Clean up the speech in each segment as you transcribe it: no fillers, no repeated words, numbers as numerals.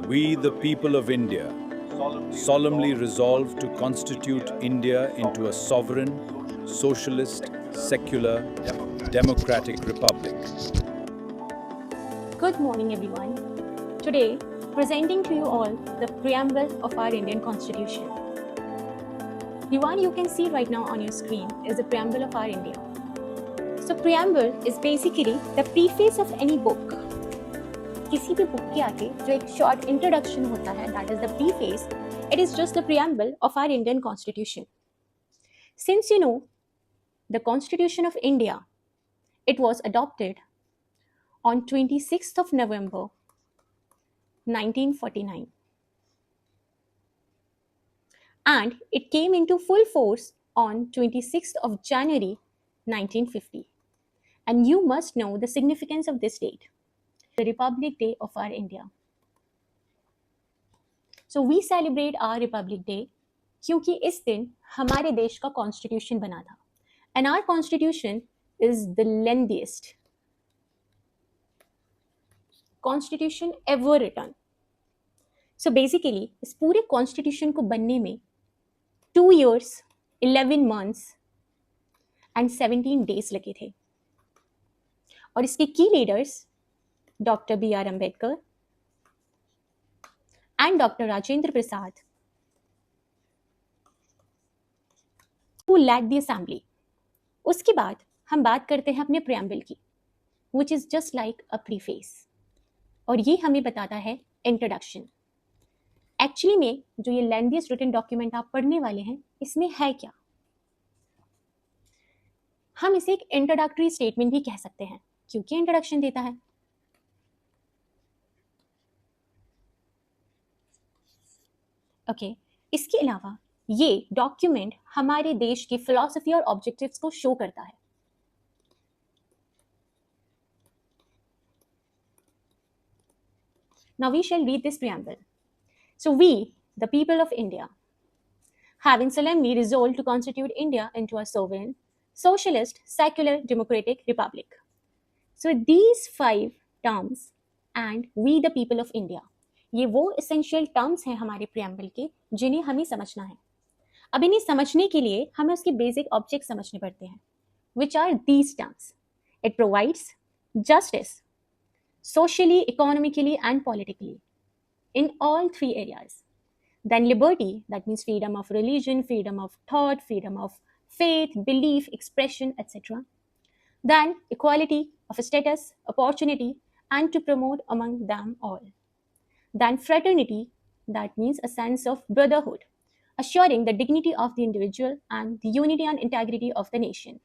We, the people of India, solemnly resolve to constitute India into a sovereign, socialist, secular, democratic republic. Good morning, everyone. Today, presenting to you all the preamble of our Indian Constitution. The one you can see right now on your screen is the preamble of our India. So, preamble is basically the preface of any book. किसी भी book के आगे जो एक short introduction होता है, that is the preface. It is just the preamble of our Indian Constitution. Since you know, the Constitution of India, it was adopted on 26th of November 1949. And it came into full force on 26th of January 1950. And you must know the significance of this date, the Republic Day of our India. So we celebrate our Republic Day क्योंकि इस दिन हमारे देश का constitution बना था. And our constitution is the lengthiest constitution ever written. So basically इस पूरे कॉन्स्टिट्यूशन को बनने में 2 years, 11 months and 17 days लगे थे. और इसके की leaders doctor B.R. Ambedkar and doctor Rajendra Prasad, who led the assembly. उसके बाद हम बात करते हैं अपने preamble की, which is just like a preface. और ये हमें बताता है introduction. एक्चुअली में जो ये lengthiest written document आप पढ़ने वाले हैं, इसमें है क्या? हम इसे एक introductory statement भी कह सकते हैं, क्योंकि introduction देता है. ओके, इसके अलावा ये डॉक्यूमेंट हमारे देश की फिलॉसफी और ऑब्जेक्टिव्स को शो करता है. Now we shall read this preamble. So we, the people of India, having solemnly resolved to constitute India into a sovereign, socialist, secular, democratic republic. So these 5 terms and we the people of India, ये वो essential terms हैं हमारे preamble के जिन्हें हमें समझना है. अब इन्हें समझने के लिए हमें उसके basic objects समझने पड़ते हैं, which are these terms. It provides justice, socially, economically and politically in all 3 areas. Then liberty, that means freedom of religion, freedom of thought, freedom of faith, belief, expression, etc. Then equality of status, opportunity and to promote among them all. Then fraternity, that means a sense of brotherhood, assuring the dignity of the individual and the unity and integrity of the nation.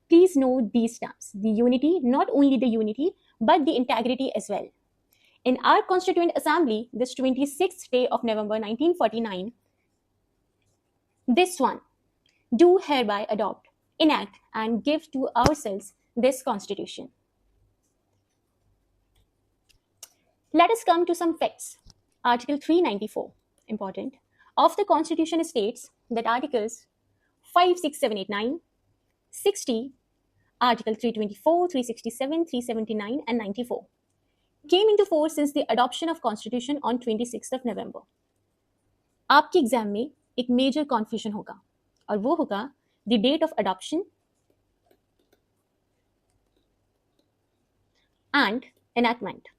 Please know these terms. The unity, not only the unity, but the integrity as well. In our Constituent Assembly, this 26th day of November 1949, this one, do hereby adopt, enact and give to ourselves this Constitution. Let us come to some facts. Article 394, important, of the Constitution states that Articles 5, 6, 7, 8, 9, 60, Article 324, 367, 379 and 94 came into force since the adoption of Constitution on 26th of November. आपके exam में एक major confusion होगा और वो होगा the date of adoption and enactment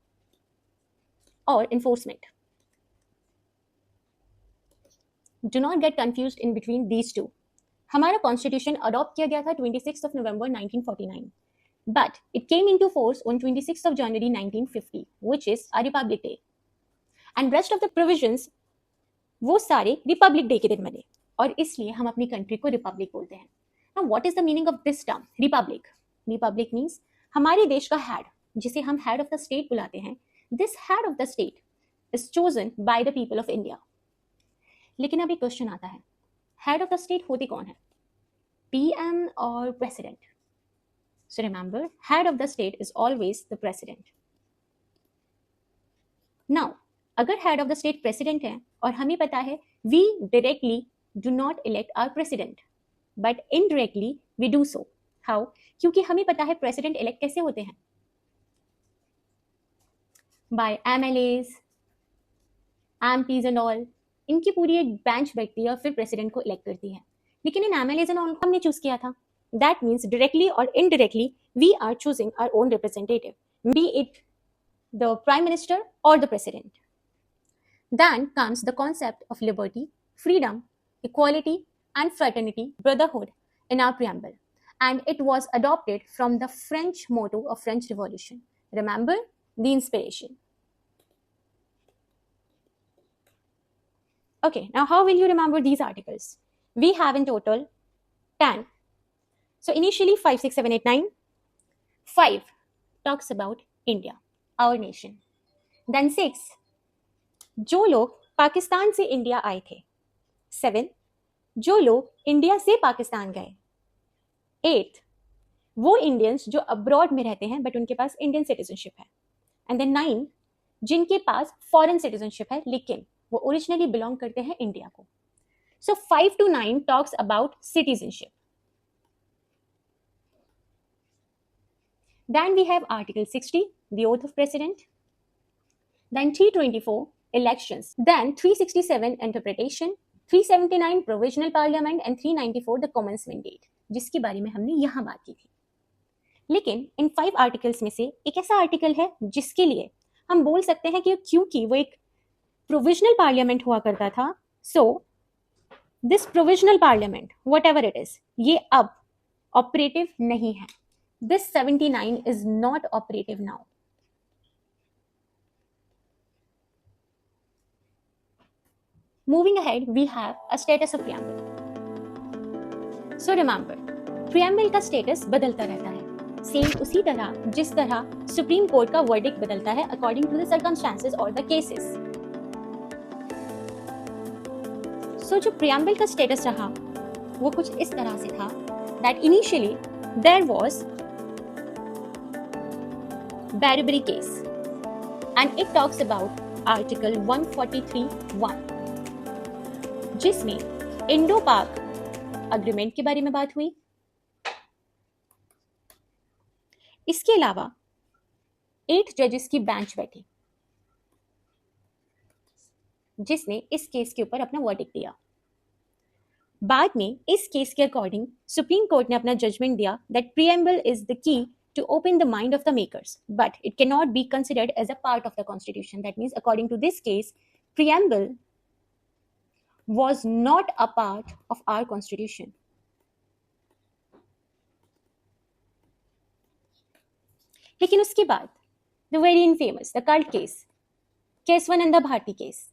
or enforcement. Do not get confused in between these two. हमारा constitution adopt किया गया था 26th of November 1949, but it came into force on 26th of January 1950, which is a Republic Day. And rest of the provisions वो सारे Republic Day के दिन बने और इसलिए हम अपनी कंट्री को रिपब्लिक बोलते हैं. Now what is the meaning of this term, Republic? Republic means हमारे देश का हेड, जिसे हम हेड ऑफ द स्टेट बुलाते हैं. This head of the state is chosen by the people of India. लेकिन अभी क्वेश्चन आता है, head of the state होते कौन है, PM और president? So remember, head of the state is always the president. Now, अगर head of the state president है और हमें पता है we directly do not elect our president, but indirectly we do so. How? क्योंकि हमें पता है president elect कैसे होते हैं, by MLAs, MPs and all, इनकी पूरी एक बेंच बैठती है और फिर प्रेसिडेंट को इलेक्ट करती है. लेकिन इन एमएलएज एंड ऑल को हमने चूज किया था. दैट मीन्स डायरेक्टली और indirectly we are choosing our own representative, be it the prime minister or the president. Then comes the concept of liberty, freedom, equality, and fraternity, brotherhood in our preamble. And it was adopted from the French motto of French Revolution. Remember the inspiration. Okay, now how will you remember these articles? We have in total 10. So initially 5, 6, 7, 8, 9. 5 talks about India, our nation. Then 6, जो लोग पाकिस्तान से India आए थे. 7, जो लोग India से पाकिस्तान गए. 8, वो इंडियंस जो अब्रॉड में रहते हैं बट उनके पास इंडियन सिटीजनशिप है. एंड देन 9, जिनके पास फॉरेन सिटीजनशिप है लेकिन वो ओरिजिनली बिलोंग करते हैं इंडिया को. सो 5 to 9 talks about citizenship. Then we have Article 60, the oath of president. Then 324, elections. Then 367, interpretation. 379, provisional parliament. And 394, the commencement date, जिसके बारे में हमने यहाँ बात की थी. लेकिन इन 5 आर्टिकल्स में से एक ऐसा आर्टिकल है जिसके लिए हम बोल सकते हैं कि क्योंकि वो एक प्रोविजनल पार्लियामेंट हुआ करता था, so this provisional parliament what ever it is, ये अब ऑपरेटिव नहीं है. This 79 is not operative now. Moving ahead, we have a status of preamble. So remember, preamble का status बदलता रहता है. Same उसी तरह जिस तरह सुप्रीम कोर्ट का verdict बदलता है according to the circumstances or the cases. So जो preamble का status रहा, वो कुछ इस तरह से था that initially there was Barbary case and it talks about Article 143(1) जिसमें इंडो पाक अग्रीमेंट के बारे में बात हुई. इसके अलावा 8 जजेस की बेंच बैठी जिसने इस केस के ऊपर अपना वर्डिक्ट दिया. बाद में इस केस के अकॉर्डिंग सुप्रीम कोर्ट ने अपना जजमेंट दिया that preamble is the key to open the mind of the makers, but it cannot be considered as a part of the constitution. That means according to this case, preamble was not a part of our constitution. लेकिन उसके बाद the very infamous, the cult case, Keswananda Bharti case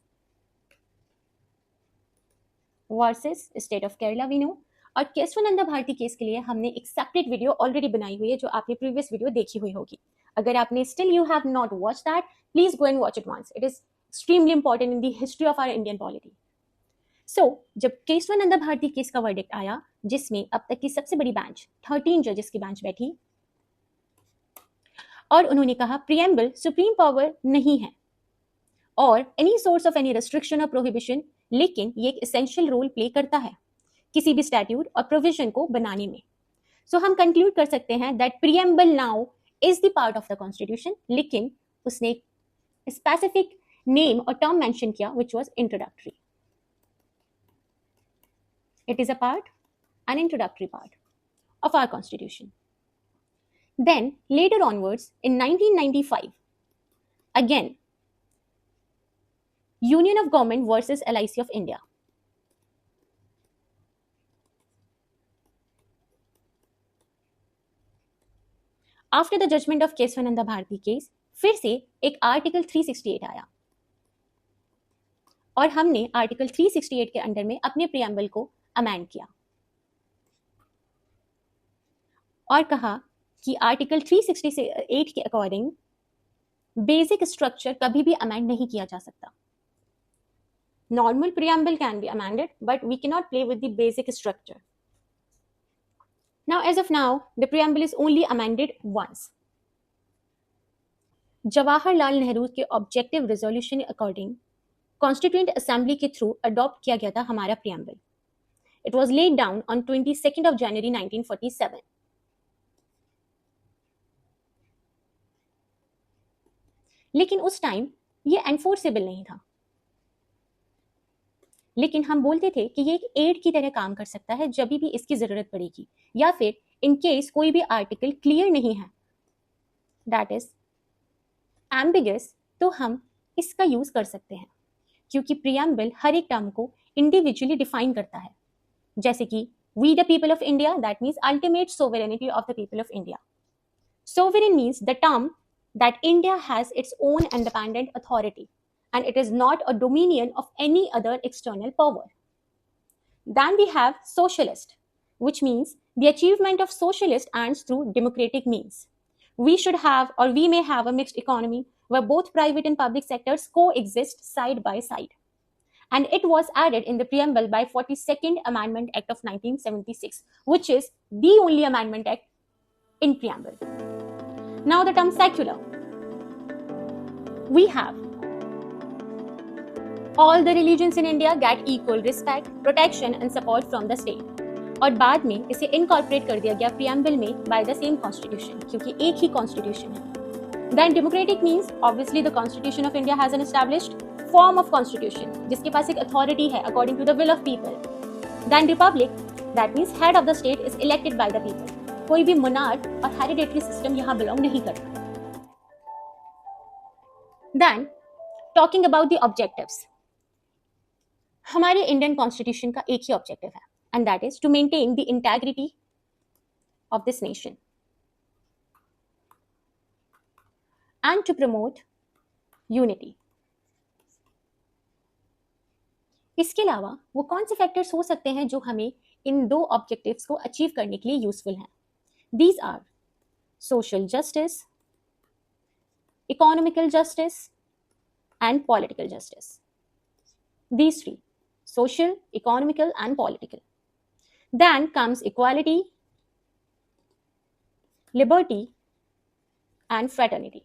versus state of Kerala, we know. और Kesavananda Bharati case के लिए हमने एक separate video already बनाई हुई है जो आपने प्रीवियस वीडियो देखी हुई होगी. अगर आपने still you have not watch that, please go and watch it once. It is extremely important in the history of our Indian polity. So जब केशवानंदा भारती केस का वर्डिक्ट आया जिसमें अब तक की सबसे बड़ी बेंच 13 जजेस की बेंच बैठी और उन्होंने कहा प्रीएम्बल सुप्रीम पावर नहीं है और any source of any restriction और प्रोहिबिशन, लेकिन ये एक एसेंशियल रोल प्ले करता है किसी भी स्टैट्यूट और प्रोविजन को बनाने में. सो हम कंक्लूड कर सकते हैं that preamble now is the part of the constitution, लेकिन उसने स्पेसिफिक नेम और टर्म मेंशन किया which was introductory. It is a part, an introductory part of our constitution. Then later onwards in 1995, again Union of Government versus LIC of India. After the judgment of Kesavananda Bharati case फिर से एक article 368 आया और हमने article 368 के under में अपने preamble को अमेंड किया और कहा कि आर्टिकल 368 के अकॉर्डिंग बेसिक स्ट्रक्चर कभी भी अमेंड नहीं किया जा सकता. Normal preamble can be amended but we can not play with the basic structure. Now, as of now, the preamble is only amended once. Jawaharlal Nehru के objective resolution according constituent assembly के through adopt किया गया था हमारा preamble. It was laid down on 22nd of January 1947. लेकिन उस time ये enforceable नहीं था. लेकिन हम बोलते थे कि ये एक एड की तरह काम कर सकता है जब भी इसकी जरूरत पड़ेगी, या फिर इन केस कोई भी आर्टिकल क्लियर नहीं है, दैट इज एम्बिगस, तो हम इसका यूज कर सकते हैं, क्योंकि प्रियम्बल हर एक टर्म को इंडिविजुअली डिफाइन करता है, जैसे कि we the people of India, that means ultimate sovereignty of the people of India. Sovereign means the term that India has its own independent authority and it is not a dominion of any other external power. Then we have socialist, which means the achievement of socialist ends through democratic means. We should have, or we may have, a mixed economy where both private and public sectors coexist side by side. And it was added in the preamble by 42nd Amendment Act of 1976, which is the only amendment act in preamble. Now the term secular. We have all the religions in India get equal respect, protection and support from the state. और बाद में इसे incorporate कर दिया गया preamble में by the same constitution, क्योंकि एक ही कॉन्स्टिट्यूशन है. Then democratic means obviously the constitution of India has an established form of constitution जिसके पास एक अथॉरिटी है according to the will of people. Then republic, that means head of the state is elected by the people. कोई भी monarch और hereditary system यहाँ belong नहीं करता. Then talking about the objectives, हमारे इंडियन कॉन्स्टिट्यूशन का एक ही ऑब्जेक्टिव है, and that is to maintain the integrity of this nation and to promote unity. इसके अलावा वो कौन से फैक्टर्स हो सकते हैं जो हमें इन दो ऑब्जेक्टिव्स को अचीव करने के लिए यूजफुल हैं? These are social justice, economical justice and political justice. These three: social, economical and political. Then comes equality, liberty and fraternity.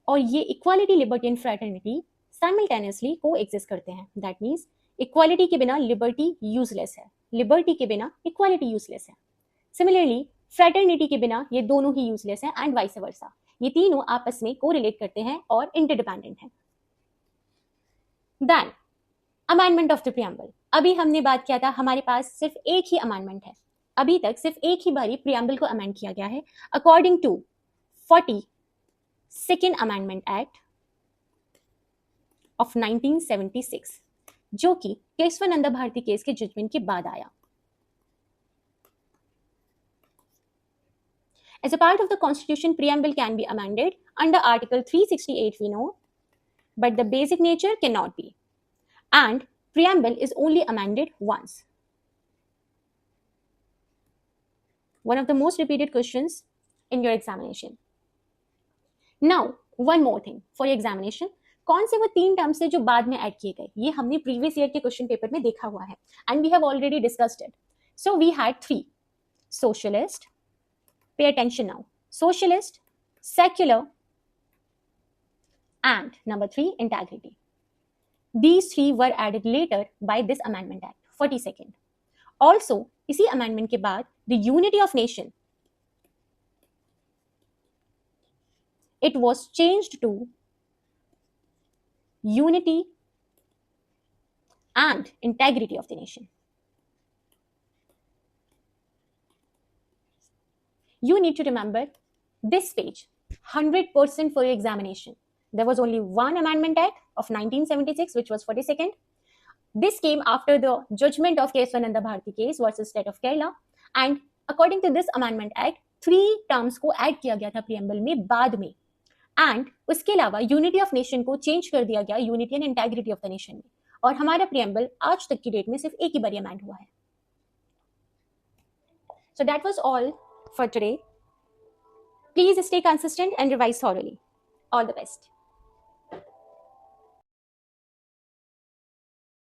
और ये equality, liberty and fraternity simultaneously को एग्जिस्ट करते हैं. दैट मीन्स इक्वालिटी के बिना liberty useless है, liberty के बिना इक्वालिटी यूजलेस है. सिमिलरली फ्रैटर्निटी के बिना ये दोनों ही यूजलेस हैं एंड वाइस वर्सा. ये तीनों आपस में कोरिलेट करते हैं और इंटरडिपेंडेंट हैं. Then amendment of the preamble. अभी हमने बात किया था हमारे पास सिर्फ एक ही अमेंडमेंट है, अभी तक सिर्फ एक ही बारी प्रियम्बल को अमेंड किया गया है according to 42nd amendment act of 1976, जो कि केशवानंद भारती केस के जजमेंट के बाद आया. As a part of the Constitution, preamble can be amended under Article 368, we know, but the basic nature cannot be. And preamble is only amended once. One of the most repeated questions in your examination. Now, one more thing for your examination. कौन से वो तीन terms है जो बाद में add किए गए? ये हमने प्रीवियस ईयर के क्वेश्चन पेपर में देखा हुआ है and we have already discussed it. So we had three: socialist, pay attention now, socialist, secular, and number 3, integrity. These three were added later by this amendment act 42nd. Also इसी amendment के बाद the unity of nation, it was changed to unity and integrity of the nation. You need to remember this page 100% for your examination. There was only one amendment act of 1976, which was 42nd. This came after the judgment of Keswananda Bharati case versus state of Kerala. And according to this amendment act, 3 terms को add किया गया था preamble में बाद में. And उसके अलावा unity of nation को change कर दिया गया unity and integrity of the nation में. और हमारा preamble आज तक की डेट में सिर्फ एक ही बार amend हुआ है. So that was all for today. Please stay consistent and revise thoroughly. All the best.